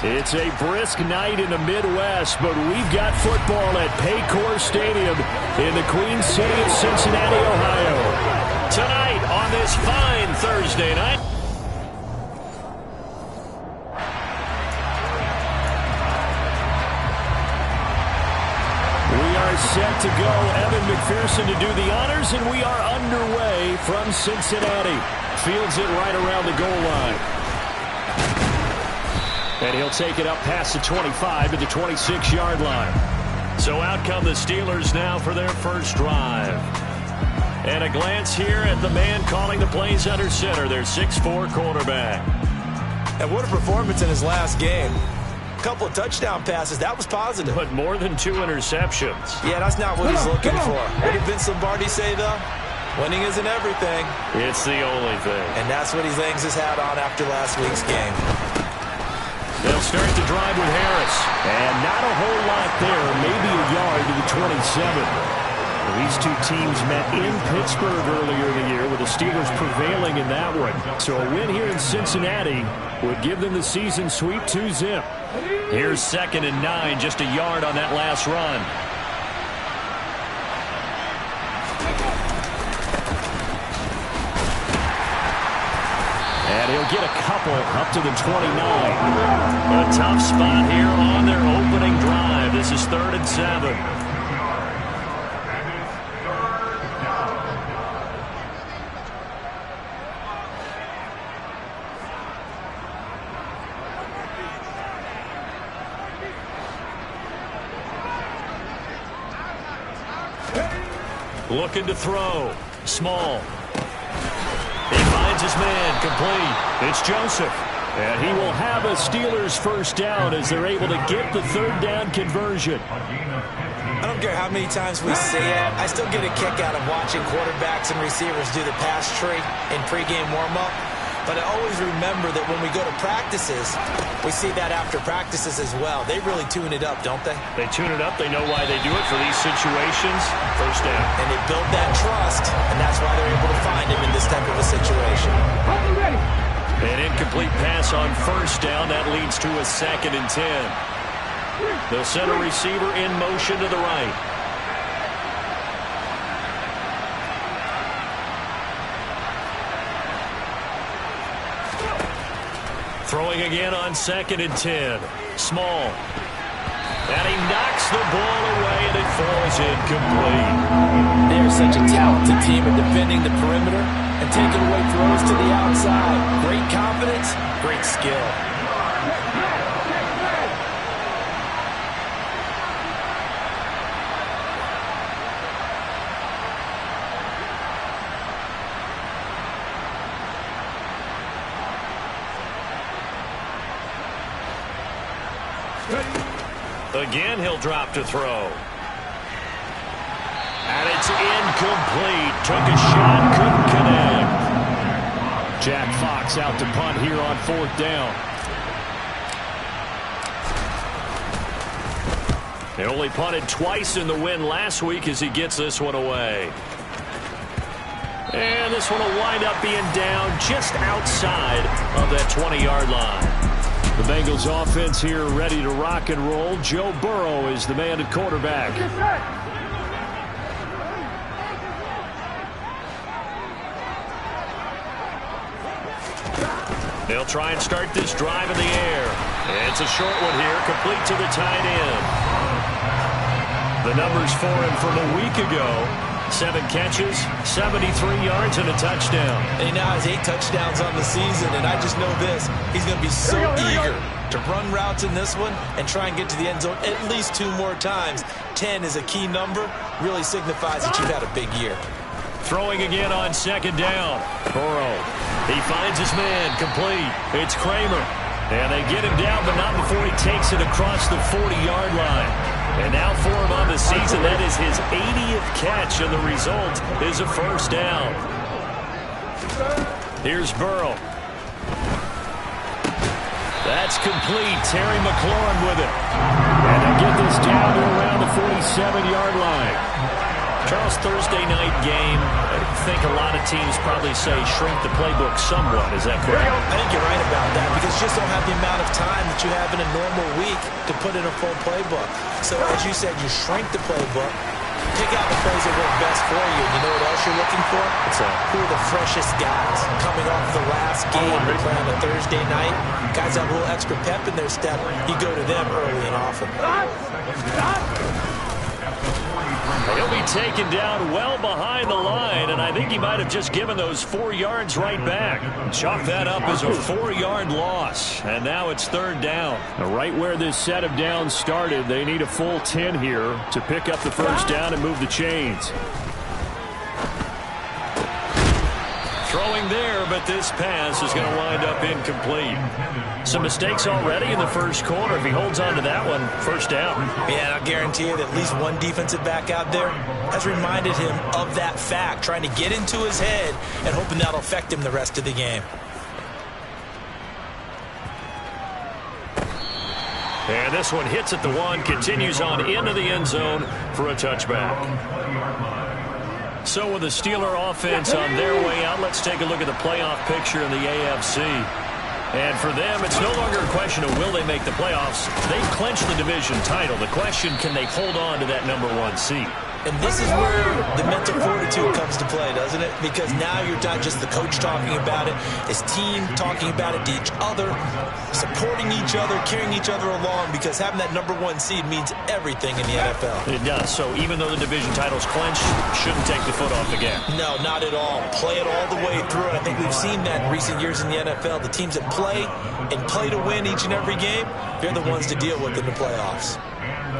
It's a brisk night in the Midwest, but we've got football at Paycor Stadium in the Queen City of Cincinnati, Ohio. Tonight on this fine Thursday night. We are set to go. Evan McPherson to do the honors, and we are underway from Cincinnati. Fields it right around the goal line. And he'll take it up past the 25 to the 26-yard line. So out come the Steelers now for their first drive. And a glance here at the man calling the plays under center, their 6'4" quarterback. And what a performance in his last game. A couple of touchdown passes. That was positive. But more than 2 interceptions. Yeah, that's not what he's looking for. What did Vince Lombardi say, though? Winning isn't everything. It's the only thing. And that's what he hangs his hat on after last week's game. They'll start the drive with Harris. And not a whole lot there. Maybe a yard to the 27. These two teams met in Pittsburgh earlier in the year with the Steelers prevailing in that one. So a win here in Cincinnati would give them the season sweep 2-zip. Here's 2nd and 9, just a yard on that last run. And he'll get a couple up to the 29. A tough spot here on their opening drive. This is 3rd and 7. Looking to throw. Small. He finds his man. Complete. It's Joseph. And he will have a Steelers first down as they're able to get the 3rd down conversion. I don't care how many times we say it. I still get a kick out of watching quarterbacks and receivers do the pass tree in pregame warm-up. But I always remember that when we go to practices, we see that after practices as well. They really tune it up, don't they? They tune it up. They know why they do it for these situations. First down. And they build that trust, and that's why they're able to find him in this type of a situation. An incomplete pass on first down. That leads to a 2nd and 10. They'll send a receiver in motion to the right. Throwing again on 2nd and 10. Small. And he knocks the ball away, and it falls incomplete. They're such a talented team at defending the perimeter and taking away throws to the outside. Great confidence, great skill. Again, he'll drop to throw. And it's incomplete. Took a shot, couldn't connect. Jack Fox out to punt here on 4th down. They only punted twice in the win last week as he gets this one away. And this one will wind up being down just outside of that 20-yard line. The Bengals offense here ready to rock and roll. Joe Burrow is the man at quarterback. They'll try and start this drive in the air. It's a short one here, complete to the tight end. The numbers for him from a week ago. 7 catches, 73 yards, and a touchdown. And he now has 8 touchdowns on the season, and I just know this. He's going to be so eager to run routes in this one and try and get to the end zone at least 2 more times. 10 is a key number. Really signifies that you've had a big year. Throwing again on 2nd down. Burrow. He finds his man. Complete. It's Kramer. And they get him down, but not before he takes it across the 40-yard line. And now for him on the season, that is his 80th catch, and the result is a first down. Here's Burrow. That's complete. Terry McLaurin with it. And they'll get this down to around the 47-yard line. Charles, Thursday night game, I think a lot of teams probably say shrink the playbook somewhat. Is that correct? I think you're right about that because you just don't have the amount of time that you have in a normal week to put in a full playbook. So as you said, you shrink the playbook, pick out the plays that work best for you. And you know what else you're looking for? Who are the freshest guys coming off the last game to play on a Thursday night? Guys have a little extra pep in their step. You go to them early and often. He'll be taken down well behind the line, and I think he might have just given those 4 yards right back. Chalk that up as a 4-yard loss, and now it's third down. Right where this set of downs started, they need a full 10 here to pick up the first down and move the chains. Throwing there, but this pass is going to wind up incomplete. Some mistakes already in the first quarter. If he holds on to that one, first down. Yeah, and I'll guarantee you that at least one defensive back out there has reminded him of that fact, trying to get into his head and hoping that'll affect him the rest of the game. And this one hits at the 1, continues on into the end zone for a touchback. So with the Steeler offense on their way out, let's take a look at the playoff picture in the AFC. And for them, it's no longer a question of will they make the playoffs. They've clinched the division title. The question, can they hold on to that #1 seed? And this is where the mental fortitude comes to play, doesn't it? Because now you're not just the coach talking about it, his team talking about it to each other, supporting each other, carrying each other along, because having that #1 seed means everything in the NFL. It does. So even though the division title's clinched, shouldn't take the foot off the gas. No, not at all. Play it all the way through. And I think we've seen that in recent years in the NFL. The teams that play and play to win each and every game, they're the ones to deal with in the playoffs.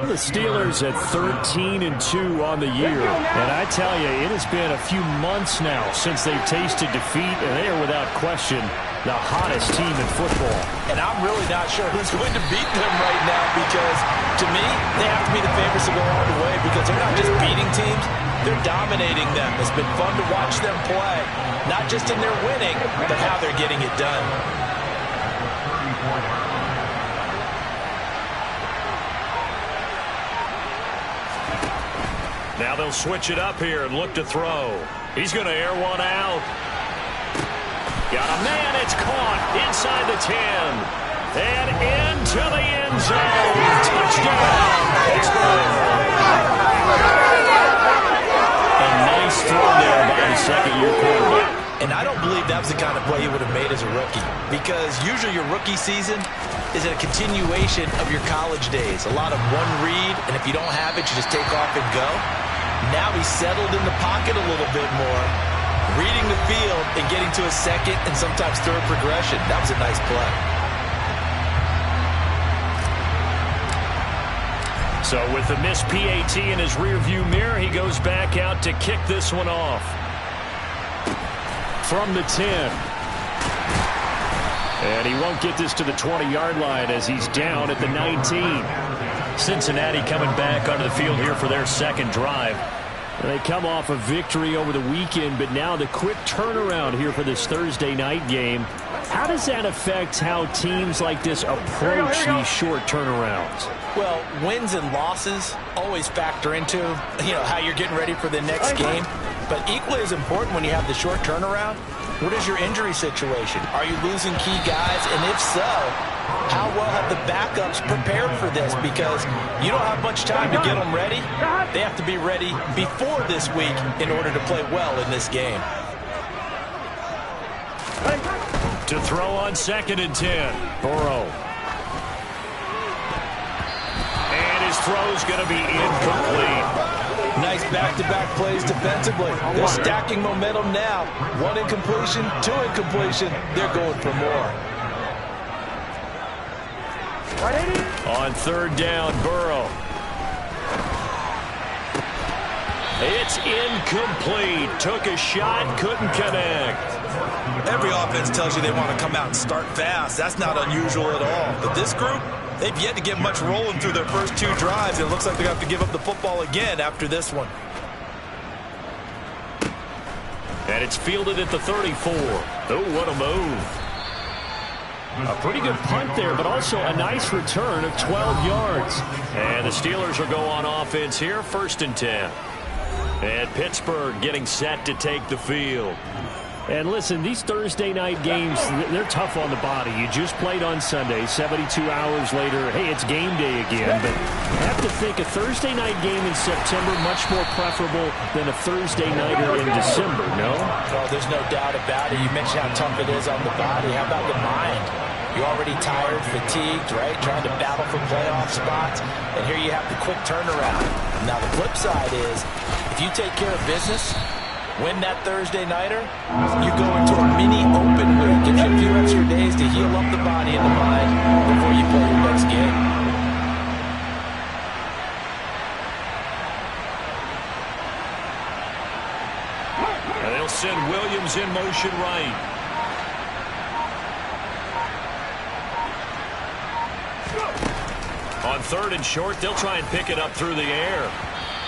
The Steelers at 13-2 on the year. And I tell you, it has been a few months now since they've tasted defeat, and they are without question the hottest team in football. And I'm really not sure who's going to beat them right now because, to me, they have to be the favorites to go all the way because they're not just beating teams, they're dominating them. It's been fun to watch them play, not just in their winning, but how they're getting it done. Now they'll switch it up here and look to throw. He's going to air one out. Got a man. It's caught inside the 10. And into the end zone. Touchdown, Pittsburgh. A nice throw there by the second-year quarterback. And I don't believe that was the kind of play he would have made as a rookie because usually your rookie season is a continuation of your college days. A lot of one read, and if you don't have it, you just take off and go. Now he's settled in the pocket a little bit more, reading the field and getting to a second and sometimes third progression. That was a nice play. So with the missed PAT in his rearview mirror, he goes back out to kick this one off. From the 10. And he won't get this to the 20-yard line as he's down at the 19. Cincinnati coming back onto the field here for their second drive. They come off a victory over the weekend, but now the quick turnaround here for this Thursday night game. How does that affect how teams like this approach these short turnarounds? Well, wins and losses always factor into, how you're getting ready for the next game. But equally as important when you have the short turnaround, what is your injury situation? Are you losing key guys? And if so, how well have the backups prepared for this? Because you don't have much time to get them ready. They have to be ready before this week in order to play well in this game. To throw on 2nd and 10. Burrow. And his throw's going to be incomplete. Nice back-to-back plays defensively. They're stacking momentum now. 1 incompletion, 2 incompletion. They're going for more. On 3rd down, Burrow. It's incomplete. Took a shot, couldn't connect. Every offense tells you they want to come out and start fast. That's not unusual at all. But this group, they've yet to get much rolling through their first 2 drives. It looks like they're going to have to give up the football again after this one. And it's fielded at the 34. Oh, what a move. A pretty good punt there, but also a nice return of 12 yards. And the Steelers will go on offense here, 1st and 10. And Pittsburgh getting set to take the field. And listen, these Thursday night games, they're tough on the body. You just played on Sunday, 72 hours later, hey, it's game day again. But I have to think a Thursday night game in September much more preferable than a Thursday nighter in December, no? Oh, there's no doubt about it. You mentioned how tough it is on the body. How about the mind? You're already tired, fatigued, right? Trying to battle for playoff spots. And here you have the quick turnaround. Now, the flip side is, if you take care of business, win that Thursday nighter, you go into a mini open week. Gives you a few extra days to heal up the body and the mind before you play your next game. And they'll send Williams in motion right. On 3rd and short, they'll try and pick it up through the air.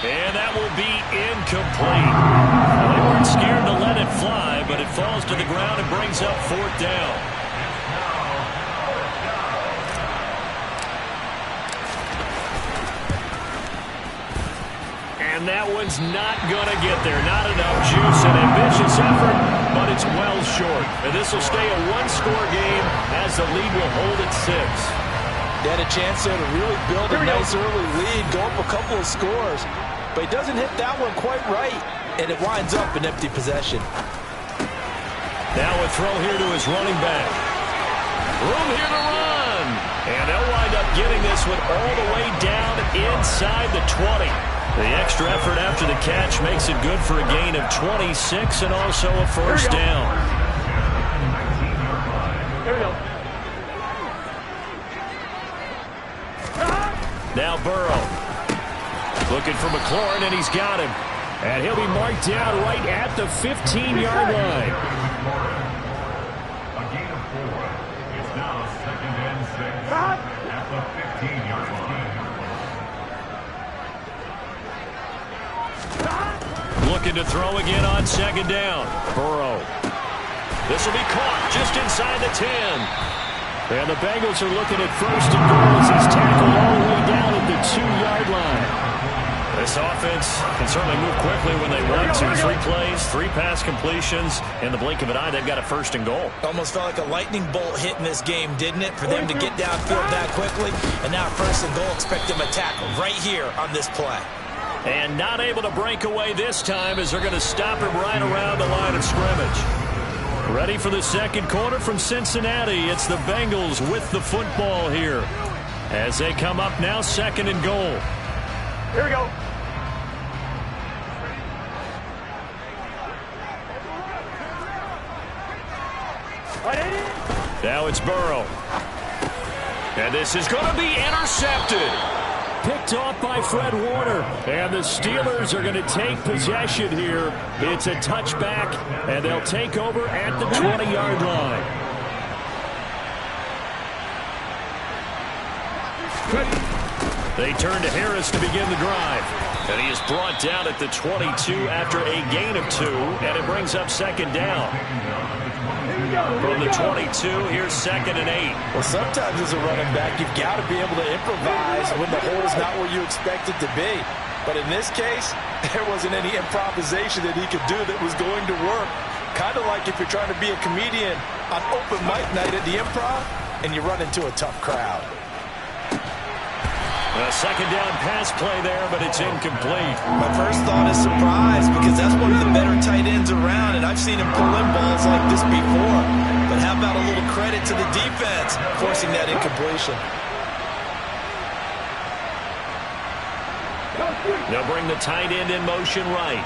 And that will be incomplete. Well, they weren't scared to let it fly, but it falls to the ground and brings up 4th down. And that one's not going to get there. Not enough juice. An ambitious effort, but it's well short. And this will stay a one-score game as the lead will hold at 6. They had a chance there to really build a nice early lead, go up a couple of scores. But he doesn't hit that one quite right, and it winds up an empty possession. Now a throw here to his running back. Room here to run. And they'll wind up getting this one all the way down inside the 20. The extra effort after the catch makes it good for a gain of 26 and also a first down. Here we go. Now Burrow. Looking for McLaurin, and he's got him. And he'll be marked down right at the 15-yard line. A gain of 4. It's now 2nd and 6 at the 15-yard line. Looking to throw again on 2nd down. Burrow. This will be caught just inside the 10. And the Bengals are looking at 1st and goal as he's tackled all the way down at the 2-yard line. This offense can certainly move quickly when they want to. 3 plays, 3 pass completions. In the blink of an eye, they've got a 1st and goal. Almost felt like a lightning bolt hit in this game, didn't it? For them to get downfield that quickly. And now 1st and goal, expect them to tackle right here on this play. And not able to break away this time as they're going to stop him right around the line of scrimmage. Ready for the 2nd quarter from Cincinnati. It's the Bengals with the football here. As they come up now, 2nd and goal. Here we go. Now it's Burrow. And this is going to be intercepted. Picked off by Fred Warner. And the Steelers are going to take possession here. It's a touchback, and they'll take over at the 20-yard line. They turn to Harris to begin the drive. And he is brought down at the 22 after a gain of 2, and it brings up 2nd down. From the 22, here's 2nd and 8. Well, sometimes as a running back, you've got to be able to improvise when the hole's not where you expect it to be. But in this case, there wasn't any improvisation that he could do that was going to work. Kind of like if you're trying to be a comedian on open mic night at the Improv and you run into a tough crowd. A 2nd down pass play there, but it's incomplete. My first thought is surprise, because that's one of the better tight ends around, and I've seen him pull in balls like this before. But how about a little credit to the defense forcing that incompletion? They'll bring the tight end in motion right.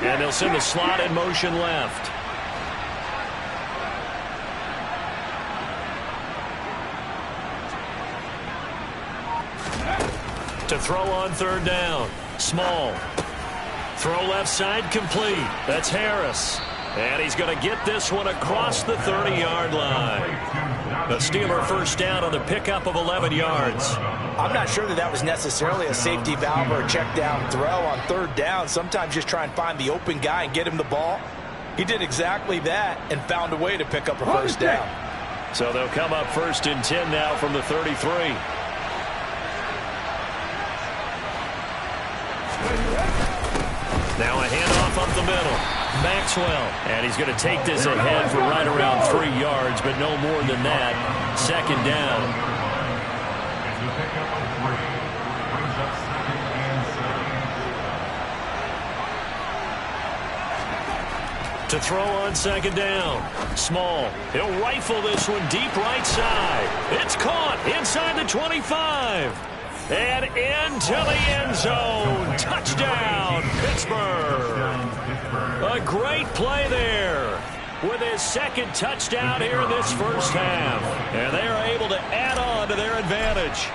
And they'll send the slot in motion left. To throw on 3rd down. Small. Throw left side complete. That's Harris. And he's going to get this one across the 30-yard line. The Steeler 1st down on the pickup of 11 yards. I'm not sure that was necessarily a safety valve or a check down throw on 3rd down. Sometimes just try and find the open guy and get him the ball. He did exactly that and found a way to pick up a 1st down. So they'll come up 1st and 10 now from the 33. Now a handoff up the middle. Maxwell. And he's going to take this ahead for right around 3 yards, but no more than that. Second down. It's the pickup of 3. Brings up 2nd and 7. To throw on second down. Small. He'll rifle this one deep right side. It's caught inside the 25. And into the end zone. Touchdown, Pittsburgh. A great play there with his second touchdown here in this first half. And they are able to add on to their advantage.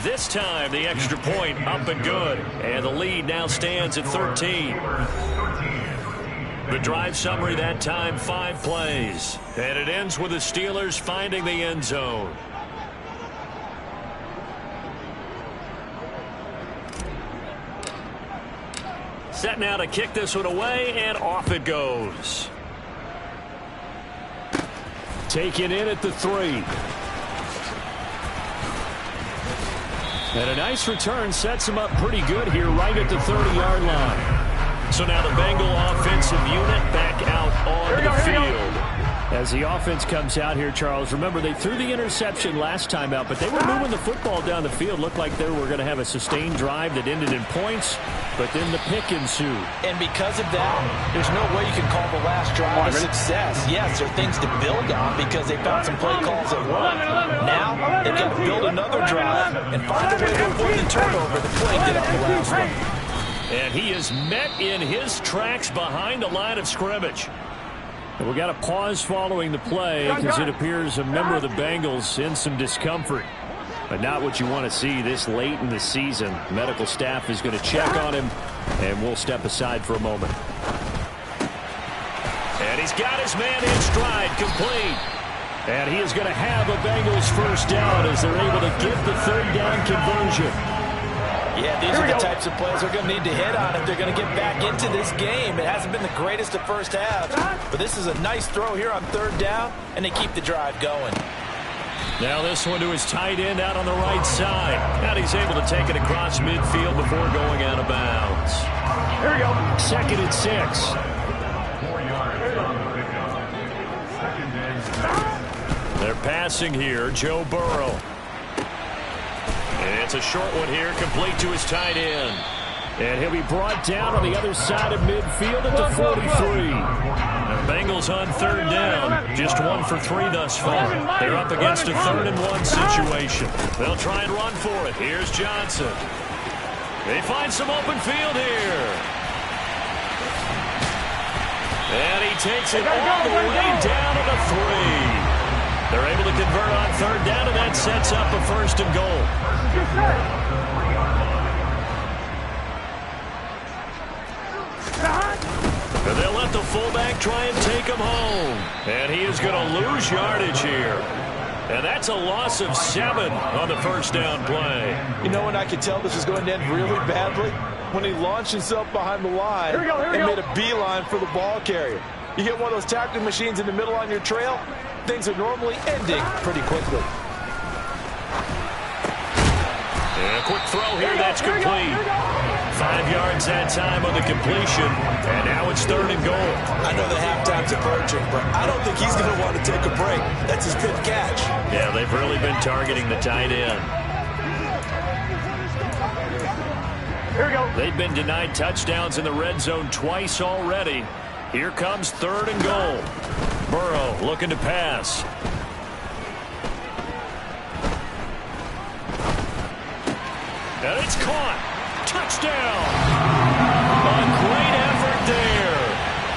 This time, the extra point up and good. And the lead now stands at 13. The drive summary that time, 5 plays. And it ends with the Steelers finding the end zone. Set now to kick this one away, and off it goes. Taken in at the 3. And a nice return sets him up pretty good here right at the 30-yard line. So now the Bengal offensive unit back out on the field. As the offense comes out here, Charles, remember they threw the interception last time out, but they were moving the football down the field. Looked like they were going to have a sustained drive that ended in points, but then the pick ensued. And because of that, there's no way you can call the last drive a success. Yes, there are things to build on because they found some play calls that work. Now, they've got to build another drive and find a way to avoid the turnover the play did on the last one. And he is met in his tracks behind the line of scrimmage. And we got a pause following the play because it appears a member of the Bengals in some discomfort. But not what you want to see this late in the season. Medical staff is going to check on him, and we'll step aside for a moment. And he's got his man in stride, complete. And he is going to have a Bengals first down as they're able to get the third down conversion. Yeah, these are the types of plays they're going to need to hit on if they're going to get back into this game. It hasn't been the greatest of first halves, but this is a nice throw here on third down, and they keep the drive going. Now this one to his tight end out on the right side. And he's able to take it across midfield before going out of bounds. Here we go. Second and 6. 4 yards on the pickup. 2nd and 7. They're passing here, Joe Burrow. And it's a short one here, complete to his tight end. And he'll be brought down on the other side of midfield at the 43. The Bengals on third down, just 1 for 3 thus far. They're up against a 3rd and 1 situation. They'll try and run for it. Here's Johnson. They find some open field here. And he takes it all the way down to the 3. They're able to convert on third down, and that sets up a 1st and goal. And they'll let the fullback try and take him home. And he is going to lose yardage here. And that's a loss of 7 on the first down play. You know when I could tell this was going to end really badly? When he launched himself behind the line and made a beeline for the ball carrier. You get one of those tackling machines in the middle on your trail, things are normally ending pretty quickly. And a quick throw here, that's complete. 5 yards that time on the completion, and now it's 3rd and goal. I know the halftime's approaching, but I don't think he's going to want to take a break. That's his fifth catch. Yeah, they've really been targeting the tight end. Here we go. They've been denied touchdowns in the red zone twice already. Here comes 3rd and goal. Burrow looking to pass. And it's caught. Touchdown. A great effort there.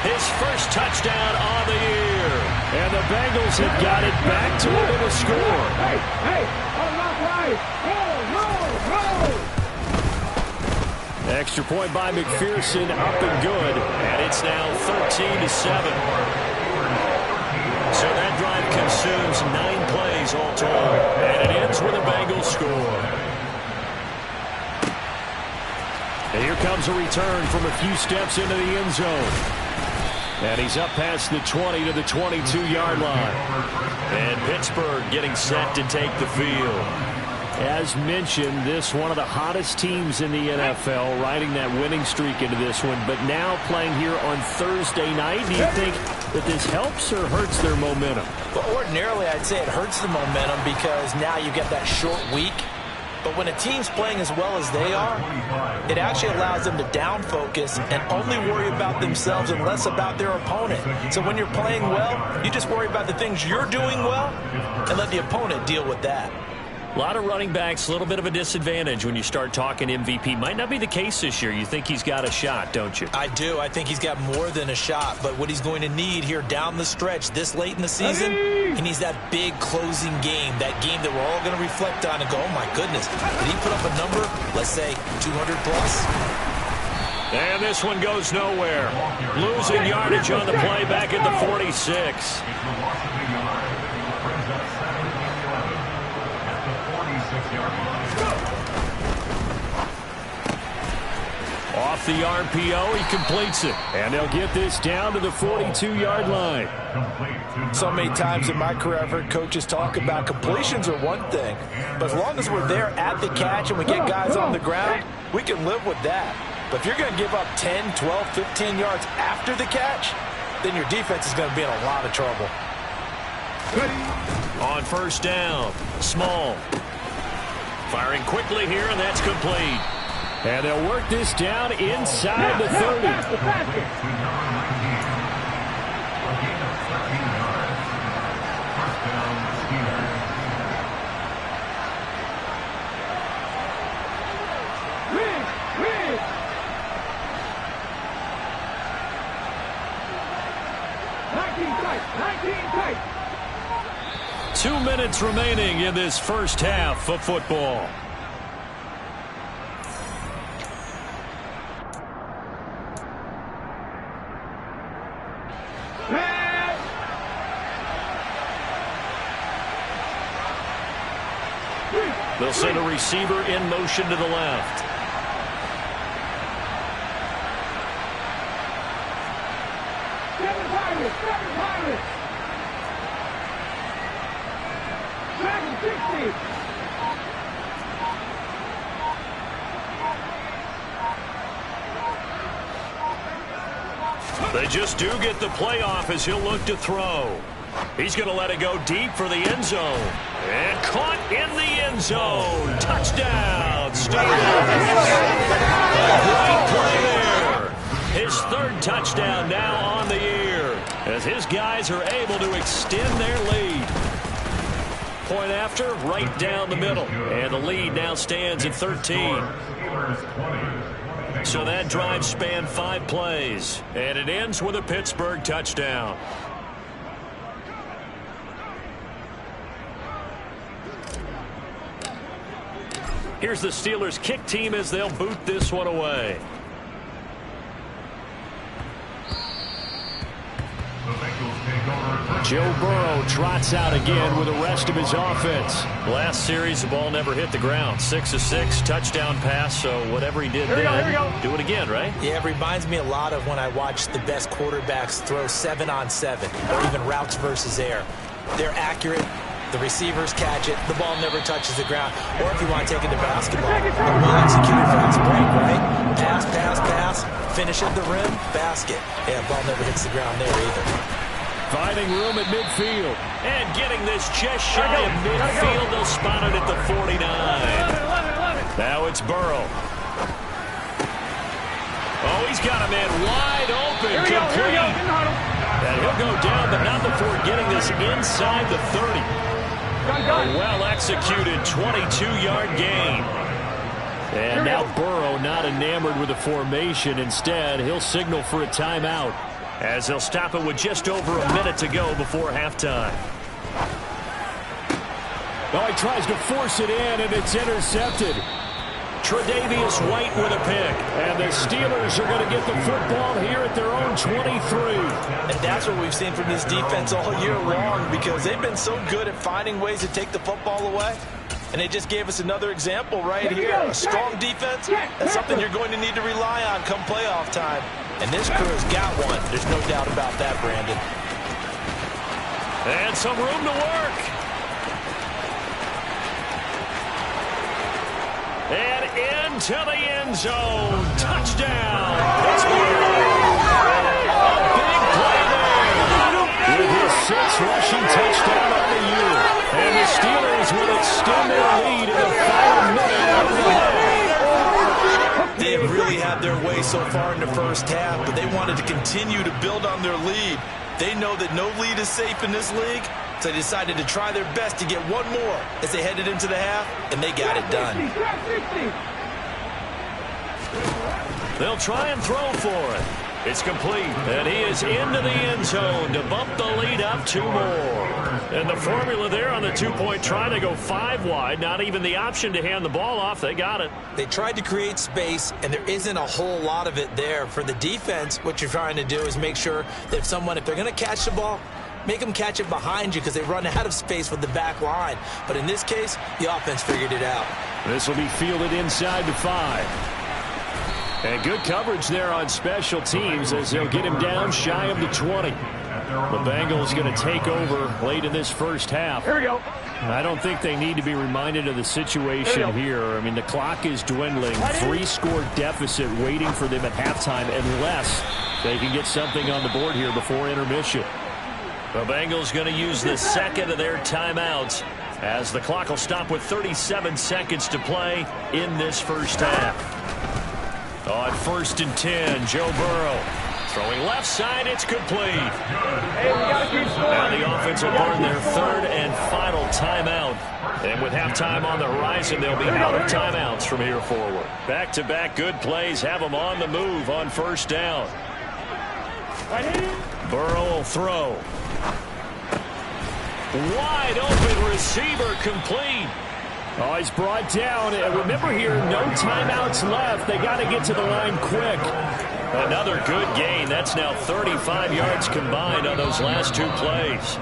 His first touchdown on the year. And the Bengals have got it back to within a score. Hey, on the right. Roll. Extra point by McPherson, up and good. And it's now 13-7. So that drive consumes 9 plays all told. And it ends with a Bengals score. And here comes a return from a few steps into the end zone. And he's up past the 20 to the 22-yard line. And Pittsburgh getting set to take the field. As mentioned, this one of the hottest teams in the NFL, riding that winning streak into this one, but now playing here on Thursday night. Do you think that this helps or hurts their momentum? Well, ordinarily, I'd say it hurts the momentum because now you get that short week. But when a team's playing as well as they are, it actually allows them to down focus and only worry about themselves and less about their opponent. So when you're playing well, you just worry about the things you're doing well and let the opponent deal with that. A lot of running backs, a little bit of a disadvantage when you start talking MVP. Might not be the case this year. You think he's got a shot, don't you? I do. I think he's got more than a shot. But what he's going to need here down the stretch this late in the season, he needs that big closing game, that game that we're all going to reflect on and go, oh, my goodness, did he put up a number, let's say 200 plus? And this one goes nowhere. Losing yardage on the play back at the 46. Off the RPO, he completes it. And they'll get this down to the 42-yard line. So many times in my career, I've heard coaches talk about completions are one thing. But as long as we're there at the catch and we get guys on the ground, we can live with that. But if you're going to give up 10, 12, 15 yards after the catch, then your defense is going to be in a lot of trouble. On first down, Small. Firing quickly here, and that's complete. And they'll work this down inside the 30. Tight. 2 minutes remaining in this first half of football. They'll send a receiver in motion to the left. They just do get the playoff as he'll look to throw. He's going to let it go deep for the end zone. And caught in the end zone. Touchdown, Steelers. Great play there. His third touchdown now on the year as his guys are able to extend their lead. Point after, right down the middle. And the lead now stands at 13. So that drive spanned 5 plays. And it ends with a Pittsburgh touchdown. Here's the Steelers kick team as they'll boot this one away. Joe Burrow trots out again with the rest of his offense. Last series, the ball never hit the ground. 6 of 6, touchdown pass, so whatever he did then, do it again, right? Yeah, it reminds me a lot of when I watch the best quarterbacks throw 7-on-7 or even routes versus air. They're accurate. The receivers catch it. The ball never touches the ground. Or if you want to take it to basketball, a well-executed fast break, right? Pass, pass, pass. Finish at the rim, basket. Yeah, ball never hits the ground there either. Finding room at midfield. And getting this just shy of midfield. They'll spot it at the 49. Now it's Burrow. Oh, he's got a man wide open. Here we go. And he'll go down, but not before getting this inside the 30. A well-executed 22-yard gain. And now Burrow not enamored with the formation. Instead, he'll signal for a timeout as they'll stop it with just over a minute to go before halftime. Oh, he tries to force it in, and it's intercepted. Tre'Davious White with a pick. And the Steelers are going to get the football here at their own 23. And that's what we've seen from this defense all year long because they've been so good at finding ways to take the football away. And they just gave us another example right here. A strong defense, that's something you're going to need to rely on come playoff time. And this crew has got one. There's no doubt about that, Brandon. And some room to work. And into the end zone. Touchdown, Pittsburgh. A big play there. With his 6th rushing touchdown on the year. And the Steelers will extend their lead in the final minute of the half. They have really had their way so far in the first half, but they wanted to continue to build on their lead. They know that no lead is safe in this league, so they decided to try their best to get one more as they headed into the half, and they got it done. They'll try and throw for it. It's complete, and he is into the end zone to bump the lead up 2 more. And the formula there on the 2-point try to go 5 wide, not even the option to hand the ball off. They got it. They tried to create space, and there isn't a whole lot of it there. For the defense, what you're trying to do is make sure that if they're going to catch the ball, make them catch it behind you because they run out of space with the back line. But in this case, the offense figured it out. This will be fielded inside the 5. And good coverage there on special teams as they'll get him down shy of the 20. The Bengals going to take over late in this first half. Here we go. I don't think they need to be reminded of the situation here. I mean, the clock is dwindling. 3-score deficit waiting for them at halftime unless they can get something on the board here before intermission. The Bengals going to use the 2nd of their timeouts as the clock will stop with 37 seconds to play in this first half. On 1st and 10, Joe Burrow throwing left side. It's complete. Hey, we gotta keep scoring. And the offense will burn their 3rd and final timeout. And with halftime on the horizon, they'll be out of timeouts from here forward. Back-to-back good plays have them on the move on 1st down. Burrow will throw. Wide open receiver complete. Oh, he's brought down. And remember here, no timeouts left. They got to get to the line quick. Another good gain. That's now 35 yards combined on those last 2 plays.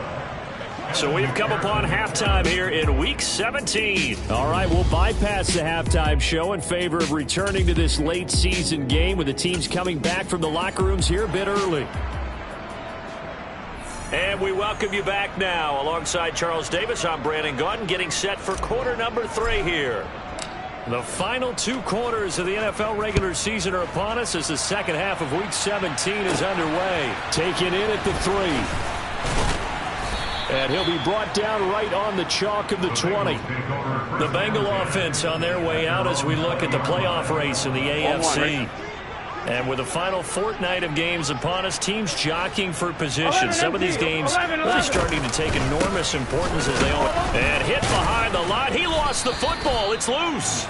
So we've come upon halftime here in Week 17. All right, we'll bypass the halftime show in favor of returning to this late season game with the teams coming back from the locker rooms here a bit early. And we welcome you back now. Alongside Charles Davis, I'm Brandon Gaudin, getting set for quarter number 3 here. The final 2 quarters of the NFL regular season are upon us as the second half of Week 17 is underway. Taken in at the 3. And he'll be brought down right on the chalk of the 20. The Bengal offense on their way out as we look at the playoff race in the AFC. And with the final fortnight of games upon us, teams jockeying for position. Some of these games really starting to take enormous importance as they all. And hit behind the line. He lost the football. It's loose.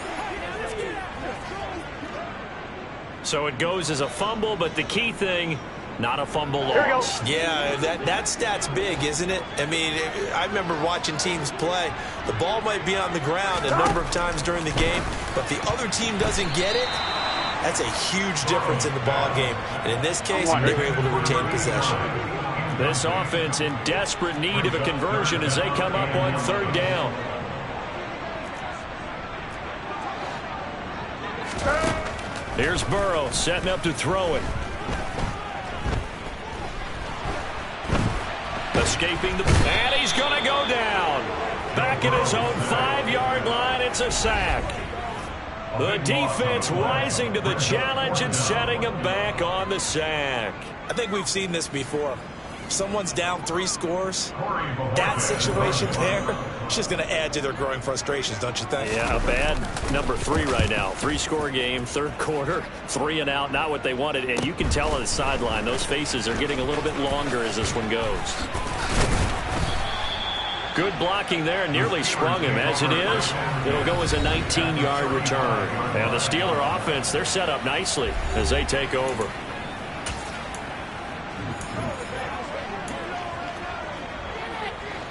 So it goes as a fumble, but the key thing, not a fumble loss. Yeah, that stat's big, isn't it? I mean, I remember watching teams play. The ball might be on the ground a number of times during the game, but if the other team doesn't get it, that's a huge difference in the ball game. And in this case, they were able to retain possession. This offense in desperate need of a conversion as they come up on 3rd down. Here's Burrow setting up to throw it. Escaping the... And he's going to go down. Back at his own 5-yard line, it's a sack. The defense rising to the challenge and setting him back on the sack. I think we've seen this before. Someone's down 3 scores. That situation there, it's just going to add to their growing frustrations, don't you think? Yeah, a bad number 3 right now. 3-score game, 3rd quarter, 3 and out, not what they wanted. And you can tell on the sideline, those faces are getting a little bit longer as this one goes. Good blocking there, nearly sprung him. As it is, it'll go as a 19-yard return. And the Steeler offense, they're set up nicely as they take over.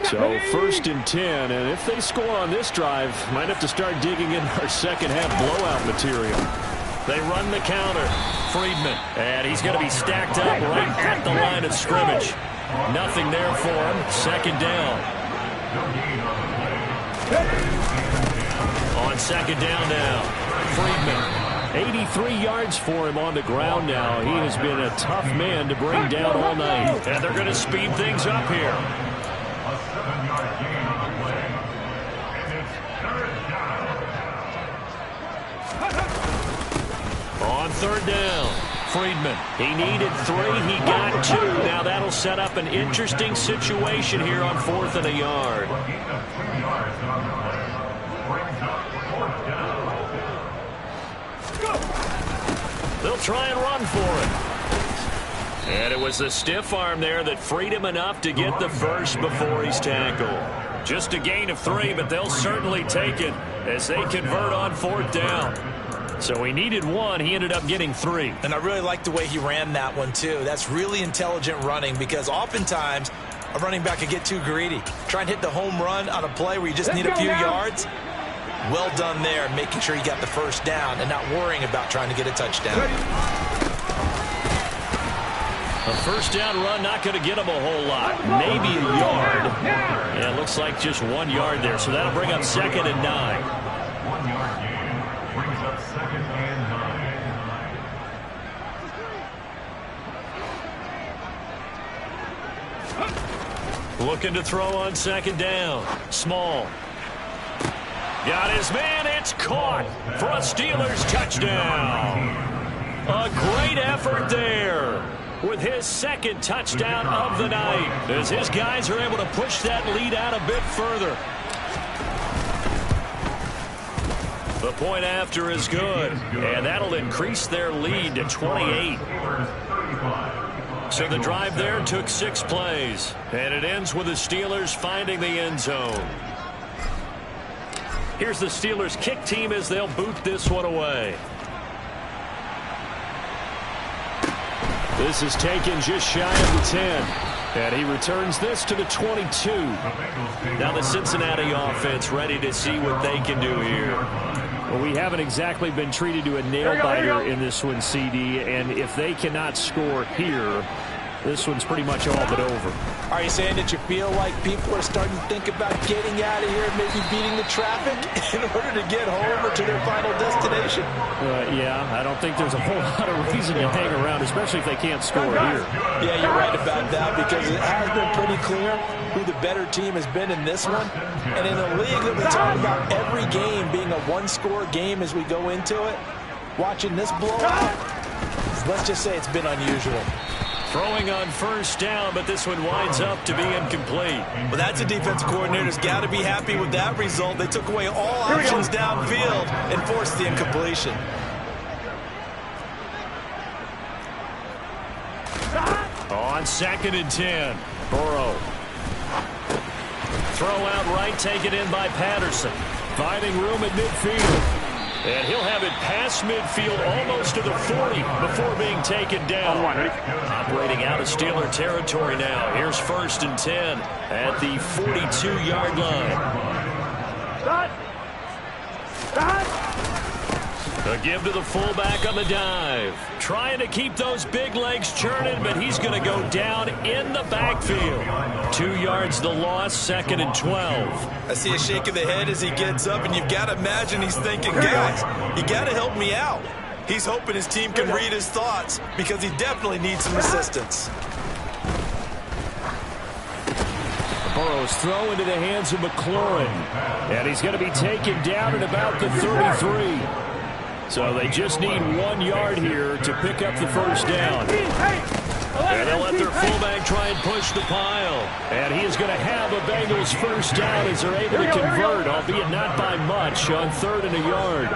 So 1st and 10, and if they score on this drive, might have to start digging in our second half blowout material. They run the counter. Friedman, and he's going to be stacked up right at the line of scrimmage. Nothing there for him. 2nd down. On 2nd down now, Friedman. 83 yards for him on the ground now. He has been a tough man to bring down all night. And they're going to speed things up here. A 7-yard gain on the play. And it's 3rd down. On third down, Friedman. He needed 3. He got 2. Now that'll set up an interesting situation here on 4th and a yard. They'll try and run for it. And it was the stiff arm there that freed him enough to get the first before he's tackled. Just a gain of 3, but they'll certainly take it as they convert on 4th down. So he needed 1. He ended up getting 3. And I really like the way he ran that one, too. That's really intelligent running because oftentimes a running back can get too greedy. Try and hit the home run on a play where you just need a few yards. Well done there, making sure he got the first down and not worrying about trying to get a touchdown. A first down run not going to get him a whole lot. Maybe a yard. Yeah, it looks like just 1 yard there. So that'll bring up 2nd and 9. 1 yard gain brings up 2nd and 9. Looking to throw on 2nd down. Small. Got his man. It's caught for a Steelers touchdown. A great effort there with his 2nd touchdown of the night as his guys are able to push that lead out a bit further. The point after is good, and that'll increase their lead to 28. So the drive there took 6 plays, and it ends with the Steelers finding the end zone. Here's the Steelers kick team as they'll boot this one away. This is taken just shy of the 10. And he returns this to the 22. Now the Cincinnati offense ready to see what they can do here. Well, we haven't exactly been treated to a nail-biter in this one, CD. And if they cannot score here, this one's pretty much all but over. Are you saying that you feel like people are starting to think about getting out of here, maybe beating the traffic in order to get home or to their final destination? Yeah, I don't think there's a whole lot of reason to hang around, especially if they can't score here. Yeah, you're right about that because it has been pretty clear who the better team has been in this one. And in a league that we talk about every game being a one-score game as we go into it, watching this blowout, let's just say it's been unusual. Throwing on first down, but this one winds up to be incomplete. Well, that's a defensive coordinator's got to be happy with that result. They took away all options downfield and forced the incompletion. On 2nd and 10, Burrow. Throw out right, taken in by Patterson. Finding room at midfield. And he'll have it past midfield almost to the 40 before being taken down. Operating out of Steeler territory now. Here's 1st and 10 at the 42-yard line. A give to the fullback on the dive. Trying to keep those big legs churning, but he's going to go down in the backfield. 2 yards the loss, 2nd and 12. I see a shake of the head as he gets up, and you've got to imagine he's thinking, guys, you got to help me out. He's hoping his team can read his thoughts because he definitely needs some assistance. Burrow's throw into the hands of McLaurin. And he's going to be taken down at about the 33. So they just need 1 yard here to pick up the first down. And they'll let their fullback try and push the pile. And he is going to have a Bengals first down as they're able to convert, albeit not by much, on 3rd and a yard.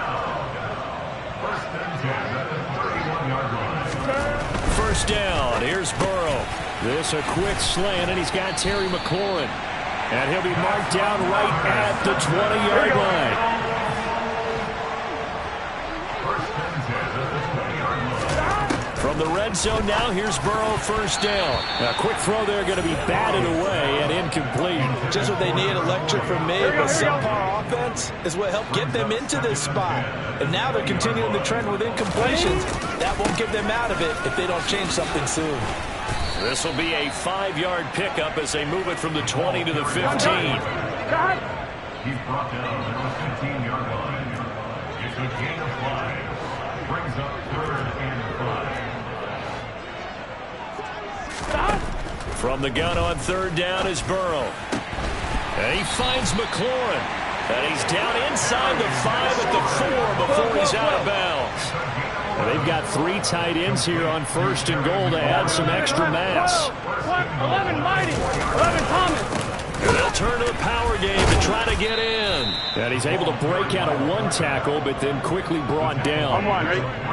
First down, here's Burrow. This a quick slant, and he's got Terry McLaurin. And he'll be marked down right at the 20-yard line. From the red zone now, here's Burrow first down. A quick throw there going to be batted away and incomplete. Just what they need, electric from me, but subpar offense is what helped get them into this spot. And now they're continuing the trend with incompletions. That won't get them out of it if they don't change something soon. This will be a 5-yard pickup as they move it from the 20 to the 15. He's brought down at the 15-yard line. It's a gain of 5. Brings up 3rd and 5. From the gun on 3rd down is Burrow. And he finds McLaurin. And he's down inside the 5 at the 4 before he's out of bounds. And they've got 3 tight ends here on 1st and goal to add some extra mass. 11 Mighty, 11 Thomas. And they'll turn to the power game to try to get in. And he's able to break out of 1 tackle, but then quickly brought down.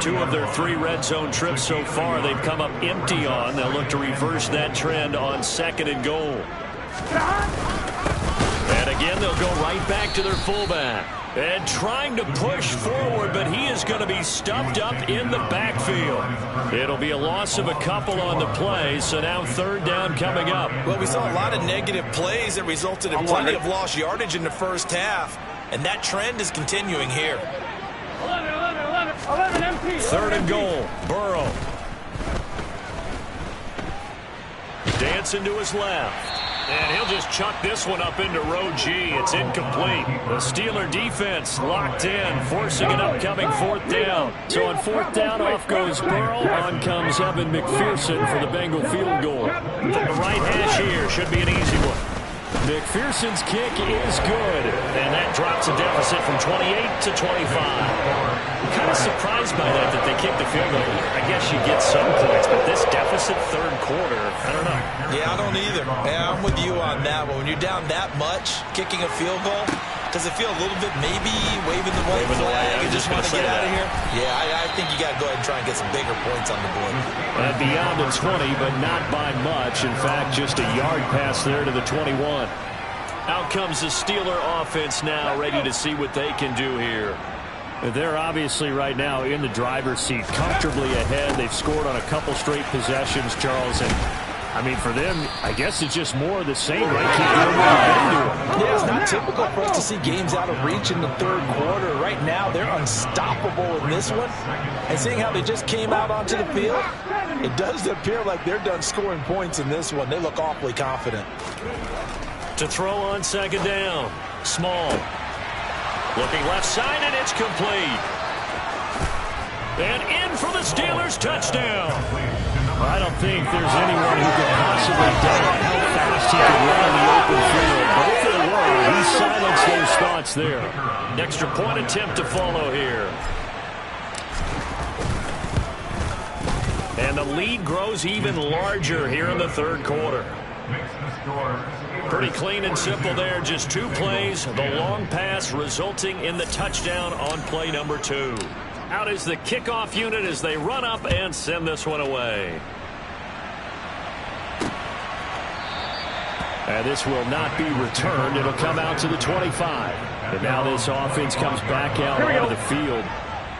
2 of their 3 red zone trips so far they've come up empty on. They'll look to reverse that trend on 2nd and goal. And again, they'll go right back to their fullback. And trying to push forward, but he is going to be stuffed up in the backfield. It'll be a loss of a couple on the play, so now 3rd down coming up. Well, we saw a lot of negative plays that resulted in plenty of lost yardage in the first half, and that trend is continuing here. 11 MP. 3rd and goal, Burrow. Dancing to his left. And he'll just chuck this one up into row G. It's incomplete. The Steeler defense locked in, forcing an upcoming 4th down. So on 4th down, off goes Burrow. On comes Evan McPherson for the Bengal field goal. From the right hash here, should be an easy one. McPherson's kick is good. And that drops a deficit from 28 to 25. I'm kind of surprised by that they kicked the field goal. I guess you get some points, but this deficit 3rd quarter, I don't know. Yeah, I don't either. Yeah, I'm with you on that one. When you're down that much, kicking a field goal, does it feel a little bit maybe waving the white flag and just want to get out of here? Yeah, I think you got to go ahead and try and get some bigger points on the board. And beyond the 20, but not by much. In fact, just a yard pass there to the 21. Out comes the Steeler offense now, ready to see what they can do here. They're obviously right now in the driver's seat, comfortably ahead. They've scored on a couple straight possessions, Charles, and I mean, for them, I guess it's just more of the same, right? Keep doing what they've been doing. Yeah, it's not typical for us to see games out of reach in the 3rd quarter. Right now, they're unstoppable in this one. And seeing how they just came out onto the field, it does appear like they're done scoring points in this one. They look awfully confident. To throw on 2nd down, Small. Looking left side, and it's complete. And in for the Steelers, touchdown. I don't think there's anyone who could possibly doubt how fast he could run in the open field. But if there were, he silenced those thoughts there. An extra point attempt to follow here. And the lead grows even larger here in the 3rd quarter. Pretty clean and simple there. Just 2 plays. The long pass resulting in the touchdown on play number 2. Out is the kickoff unit as they run up and send this one away. And this will not be returned. It'll come out to the 25. And now this offense comes back out onto the field.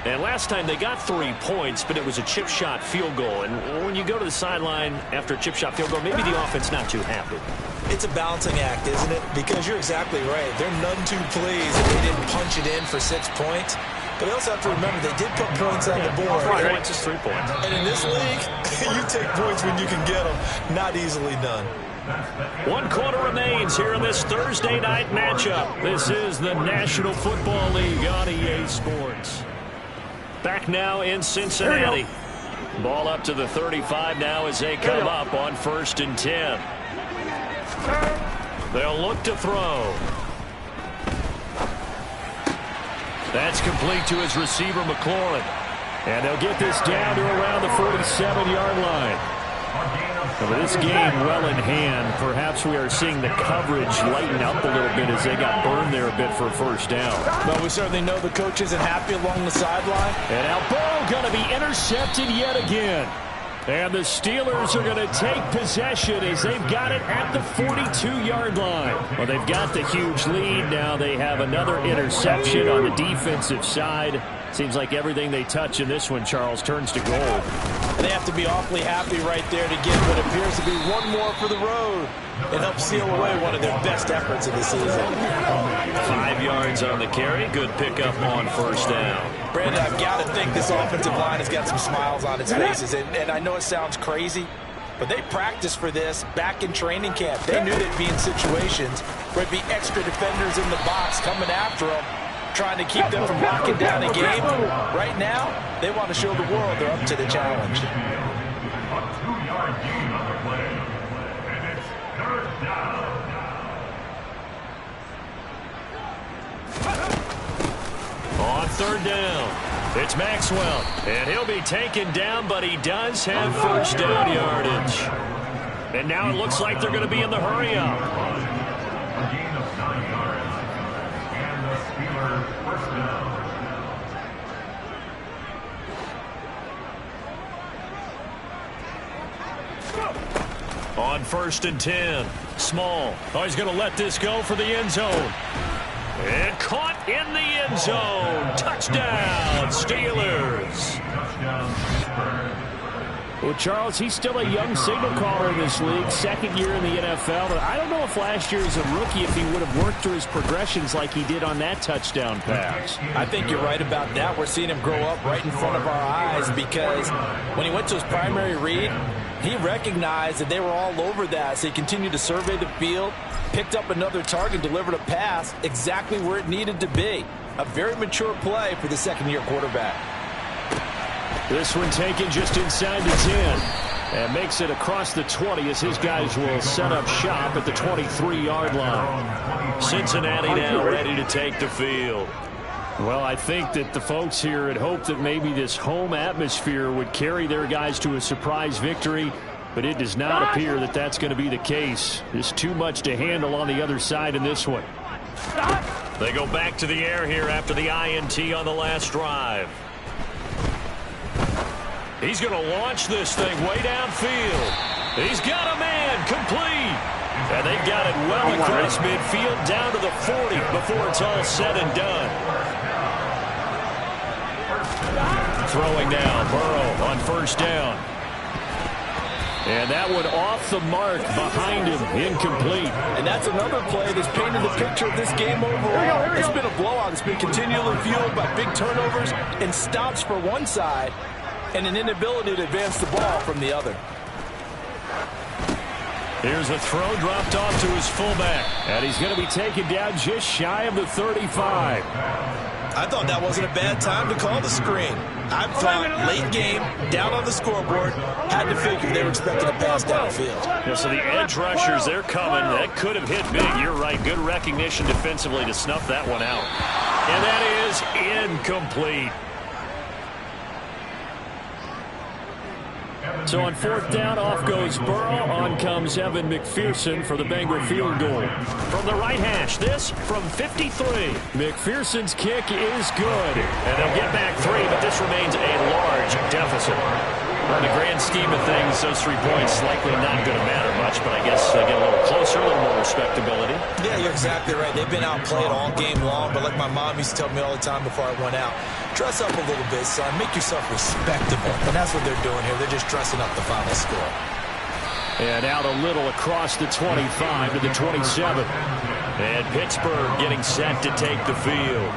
And last time they got 3 points, but it was a chip shot field goal. And when you go to the sideline after a chip shot field goal, maybe the offense not too happy. It's a balancing act, isn't it? Because you're exactly right. They're none too pleased that they didn't punch it in for 6 points. But they also have to remember they did put points on the board. 3 points is 3 points. And in this league, you take points when you can get them. Not easily done. 1 quarter remains here in this Thursday night matchup. This is the National Football League on EA Sports. Back now in Cincinnati. Ball up to the 35 now as they come up on 1st and 10. They'll look to throw. That's complete to his receiver, McLaurin. And they'll get this down to around the 47-yard line. With this game well in hand, perhaps we are seeing the coverage lighten up a little bit as they got burned there a bit for a 1st down. But we certainly know the coach isn't happy along the sideline. And now Burrow going to be intercepted yet again. And the Steelers are going to take possession as they've got it at the 42-yard line. Well, they've got the huge lead. Now they have another interception on the defensive side. Seems like everything they touch in this one, Charles, turns to gold. They have to be awfully happy right there to get what appears to be one more for the road and help seal away one of their best efforts of the season. 5 yards on the carry. Good pickup on 1st down. Brandon, I've got to think this offensive line has got some smiles on its faces. And I know it sounds crazy, but they practiced for this back in training camp. They knew they'd be in situations where there'd be extra defenders in the box coming after them, trying to keep them from locking down a game. Right now, they want to show the world they're up to the challenge. A 2-yard gain on the play. And it's 3rd down. On 3rd down, It's Maxwell, and he'll be taken down, but he does have first down yardage. And now it looks like they're going to be in the hurry-up. A gain of 9 yards. And the Steelers first down. On 1st and 10, Small. Oh, he's going to let this go for the end zone. And caught in the end zone. Touchdown, Steelers. Touchdown, Pittsburgh. Well, Charles, he's still a young signal caller in this league, second year in the NFL. But I don't know if last year as a rookie, if he would have worked through his progressions like he did on that touchdown pass. I think you're right about that. We're seeing him grow up right in front of our eyes because when he went to his primary read, he recognized that they were all over that, so he continued to survey the field, picked up another target, delivered a pass exactly where it needed to be. A very mature play for the second-year quarterback. This one taken just inside the 10. And makes it across the 20 as his guys will set up shop at the 23-yard line. Cincinnati now ready to take the field. Well, I think that the folks here had hoped that maybe this home atmosphere would carry their guys to a surprise victory, but it does not appear that that's going to be the case. There's too much to handle on the other side in this one. They go back to the air here after the INT on the last drive. He's going to launch this thing way downfield. He's got a man complete. And they've got it well across midfield down to the 40 before it's all said and done. Throwing now, Burrow on first down. And that one off the mark behind him, incomplete. And that's another play that's painted the picture of this game overall. It's been a blowout. It's been continually fueled by big turnovers and stops for one side and an inability to advance the ball from the other. Here's a throw dropped off to his fullback. And he's going to be taken down just shy of the 35. I thought that wasn't a bad time to call the screen. I thought late game, down on the scoreboard, had to figure they were expecting a pass downfield. Yeah, so the edge rushers, they're coming. That could have hit big. You're right. Good recognition defensively to snuff that one out. And that is incomplete. So on fourth down, off goes Burrow. On comes Evan McPherson for the Bangor field goal. From the right hash, this from 53. McPherson's kick is good. And they'll get back 3, but this remains a large deficit. In the grand scheme of things, those 3 points likely not going to matter much, but I guess they get a little closer, a little more respectability. Yeah, you're exactly right. They've been outplayed all game long, but like my mom used to tell me all the time before I went out, dress up a little bit, son. Make yourself respectable. And that's what they're doing here. They're just dressing up the final score. And out a little across the 25 to the 27. And Pittsburgh getting set to take the field.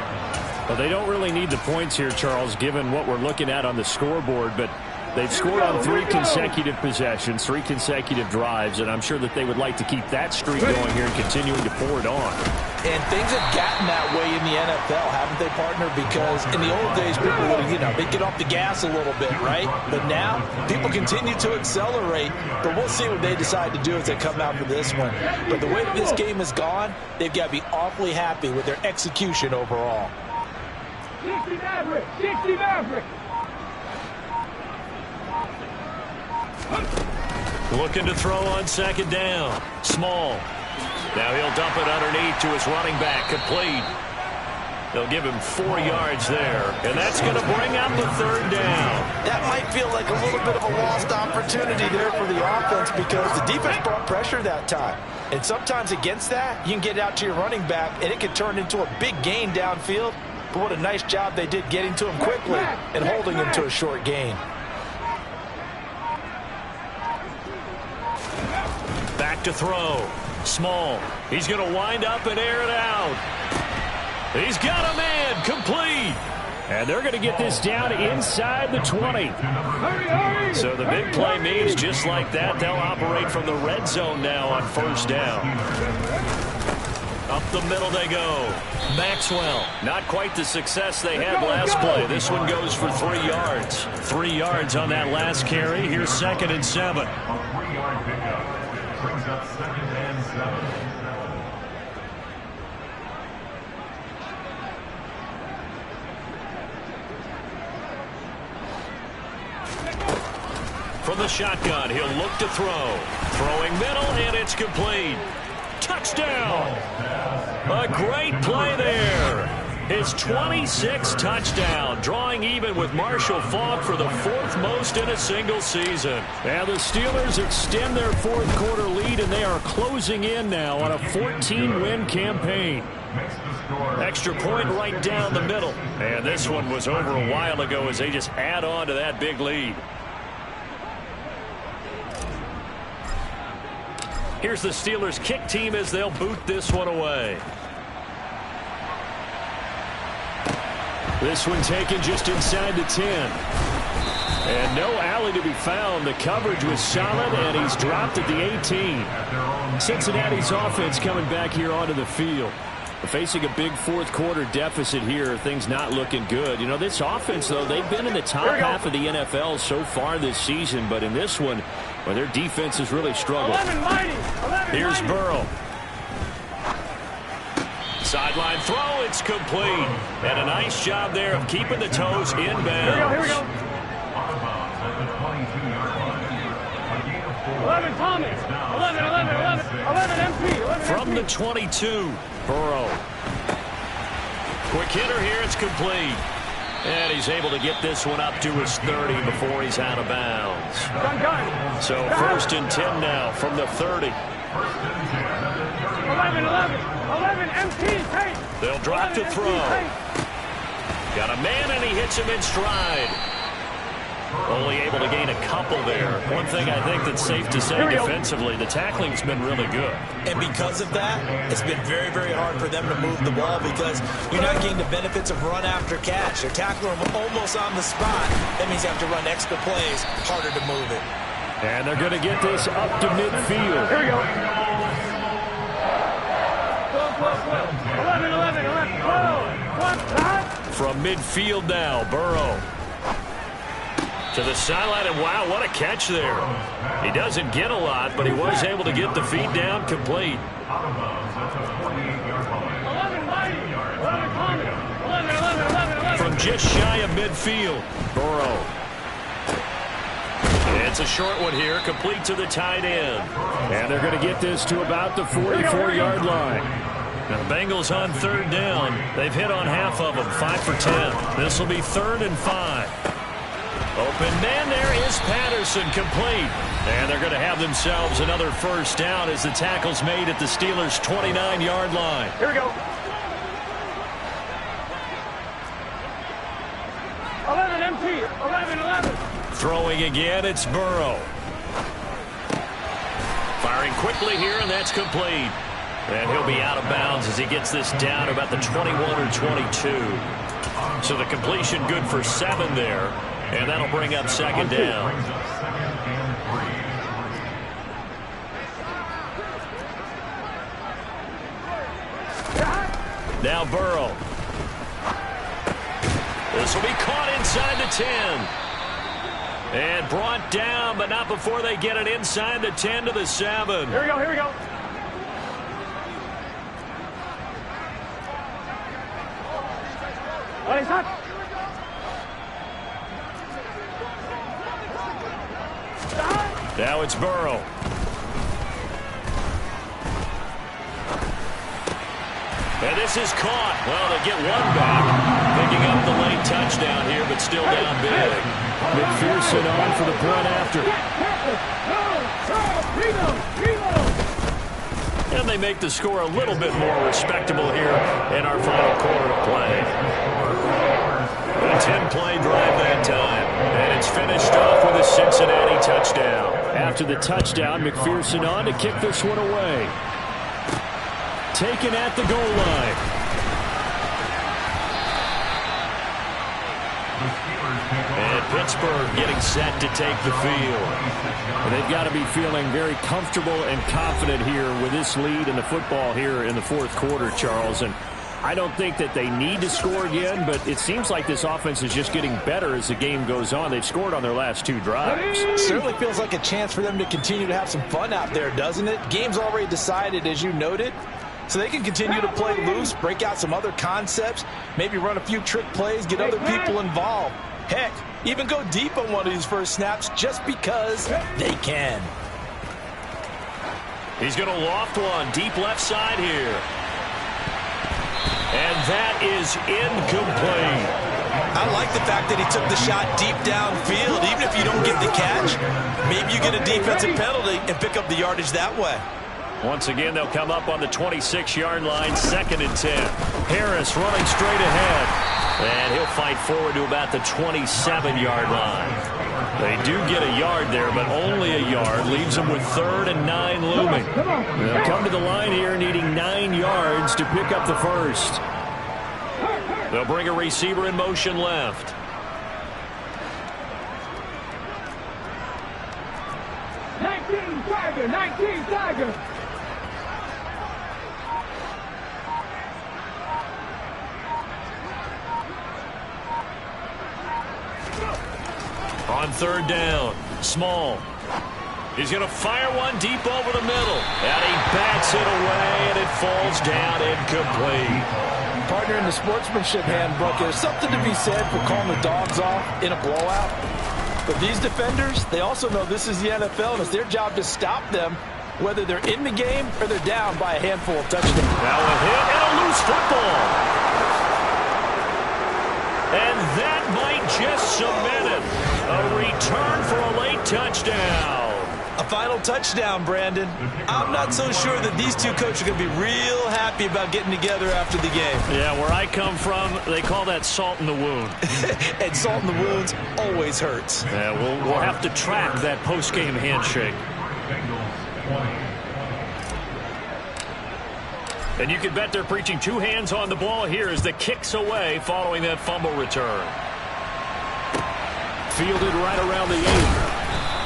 Well, they don't really need the points here, Charles, given what we're looking at on the scoreboard, but they've scored on 3 consecutive possessions, 3 consecutive drives, and I'm sure that they would like to keep that streak going here and continuing to pour it on. And things have gotten that way in the NFL, haven't they, partner? Because in the old days, people would, they'd get off the gas a little bit, right? But now, people continue to accelerate, but we'll see what they decide to do as they come out for this one. But the way that this game has gone, they've got to be awfully happy with their execution overall. 60 Maverick! 60 Maverick! Looking to throw on second down. Small. Now he'll dump it underneath to his running back. Complete. They'll give him 4 yards there. And that's going to bring out the third down. That might feel like a little bit of a lost opportunity there for the offense because the defense brought pressure that time. And sometimes against that, you can get out to your running back, and it could turn into a big gain downfield. But what a nice job they did getting to him quickly and holding him to a short gain. Back to throw. Small. He's going to wind up and air it out. He's got a man. Complete. And they're going to get this down inside the 20. So the big play means just like that, they'll operate from the red zone now on first down. Up the middle they go. Maxwell. Not quite the success they had last play. This one goes for 3 yards. 3 yards on that last carry. Here's 2nd and 7. A 3-yard pickup. Brings up 2nd and 7. From the shotgun, he'll look to throw. Throwing middle, and it's complete. Touchdown! A great play there. His 26th touchdown, drawing even with Marshall Faulk for the 4th most in a single season. And the Steelers extend their 4th quarter lead, and they are closing in now on a 14-win campaign. Extra point right down the middle. And this one was over a while ago as they just add on to that big lead. Here's the Steelers kick team as they'll boot this one away. This one taken just inside the 10. And no alley to be found. The coverage was solid, and he's dropped at the 18. Cincinnati's offense coming back here onto the field. Facing a big 4th quarter deficit here, things not looking good. You know, this offense, though, they've been in the top half of the NFL so far this season, but in this one, well, their defense has really struggled. Here's Burrow. Sideline throw, it's complete. And a nice job there of keeping the toes inbounds. Here we go. 11 Thomas. 11 MP. 11 From MP. the 22, Burrow. Quick hitter here, it's complete. And he's able to get this one up to his 30 before he's out of bounds. Gun. So 1st and 10 now from the 30. 11 MP. Hey. They'll drop to throw. Got a man, and he hits him in stride. Only able to gain a couple there. One thing I think that's safe to say defensively, the tackling's been really good. And because of that, it's been very, very hard for them to move the ball because you're not getting the benefits of run after catch. They're tackling them almost on the spot. That means you have to run extra plays, harder to move it. And they're going to get this up to midfield. Here we go. 12. From midfield now, Burrow. To the sideline, and wow, what a catch there. He doesn't get a lot, but he was able to get the feet down complete. 11 Thomas. From just shy of midfield, Burrow. It's a short one here, complete to the tight end. And they're going to get this to about the 44-yard line. Now the Bengals on 3rd down. They've hit on half of them, 5 for 10. This will be 3rd and 5. Open man, there is Patterson, complete. And they're going to have themselves another 1st down as the tackle's made at the Steelers' 29-yard line. Here we go. 11 MP. 11. Throwing again, it's Burrow. Firing quickly here, and that's complete. And he'll be out of bounds as he gets this down about the 21 or 22. So the completion good for 7 there. And that'll bring up 2nd down. Now Burrow. This will be caught inside the 10. And brought down, but not before they get it inside the 10 to the 7. Here we go. Now it's Burrow. And this is caught. Well, they get one back. Picking up the late touchdown here, but still down big. McPherson on for the point after. And they make the score a little bit more respectable here in our final quarter of play. A 10-play drive that time. And it's finished off with a Cincinnati touchdown. After the touchdown, McPherson on to kick this one away. Taken at the goal line. And Pittsburgh getting set to take the field. And they've got to be feeling very comfortable and confident here with this lead in the football here in the 4th quarter, Charles. And I don't think that they need to score again, but it seems like this offense is just getting better as the game goes on. They've scored on their last 2 drives. Certainly feels like a chance for them to continue to have some fun out there, doesn't it? Game's already decided, as you noted. So they can continue to play loose, break out some other concepts, maybe run a few trick plays, get other people involved. Heck, even go deep on one of these first snaps just because they can. He's going to loft one deep left side here. And that is incomplete. I like the fact that he took the shot deep downfield. Even if you don't get the catch, maybe you get a defensive penalty and pick up the yardage that way. Once again, they'll come up on the 26-yard line, 2nd and 10. Harris running straight ahead. And he'll fight forward to about the 27-yard line. They do get a yard there, but only a yard. Leaves them with 3rd and 9 looming. They'll come to the line here needing 9 yards to pick up the first. They'll bring a receiver in motion left. Tiger, 19 Tiger. On 3rd down, Small. He's going to fire one deep over the middle. And he bats it away, and it falls down incomplete. Partner, in the sportsmanship handbook, there's something to be said for calling the dogs off in a blowout. But these defenders, they also know this is the NFL, and it's their job to stop them, whether they're in the game or they're down by a handful of touchdowns. Now a hit and a loose football. And that might just cement it. A return for a late touchdown. A final touchdown, Brandon. I'm not so sure that these two coaches are going to be real happy about getting together after the game. Yeah, where I come from, they call that salt in the wound. And salt in the wounds always hurts. Yeah, we'll have to track that post-game handshake. And you can bet they're preaching 2 hands on the ball here as the kick's away following that fumble return. Fielded right around the 8.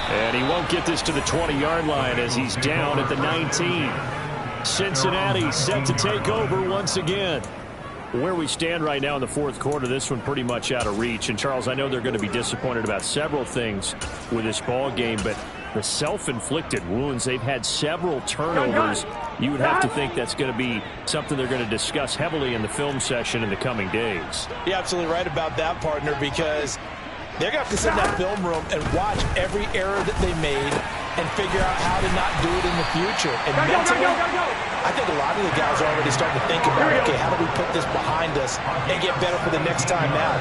And he won't get this to the 20-yard line as he's down at the 19. Cincinnati set to take over once again. Where we stand right now in the 4th quarter, this one pretty much out of reach. And, Charles, I know they're going to be disappointed about several things with this ball game, but the self-inflicted wounds, they've had several turnovers. You would have to think that's going to be something they're going to discuss heavily in the film session in the coming days. You're absolutely right about that, partner, because they're going to have to sit in that film room and watch every error that they made and figure out how to not do it in the future. And mentally, I think a lot of the guys are already starting to think about, okay, how do we put this behind us and get better for the next time out?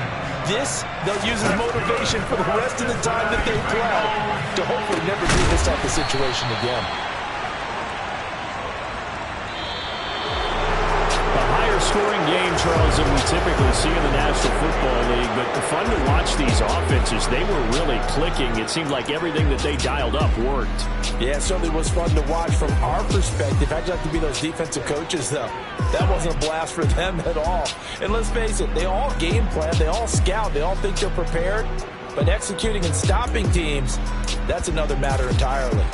This, they'll use as motivation for the rest of the time that they play to hopefully never do this type of situation again. Scoring game, Charles, that we typically see in the National Football League, but the fun to watch these offenses, they were really clicking. It seemed like everything that they dialed up worked. Yeah, it certainly was fun to watch from our perspective. How'd you like to be those defensive coaches, though? That wasn't a blast for them at all. And let's face it, they all game plan, they all scout, they all think they're prepared, but executing and stopping teams, that's another matter entirely.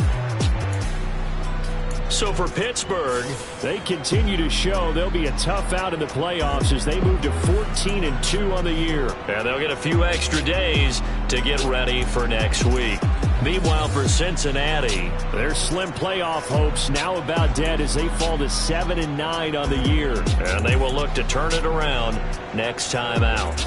So for Pittsburgh, they continue to show they'll be a tough out in the playoffs as they move to 14-2 on the year. And they'll get a few extra days to get ready for next week. Meanwhile, for Cincinnati, their slim playoff hopes now about dead as they fall to 7-9 on the year. And they will look to turn it around next time out.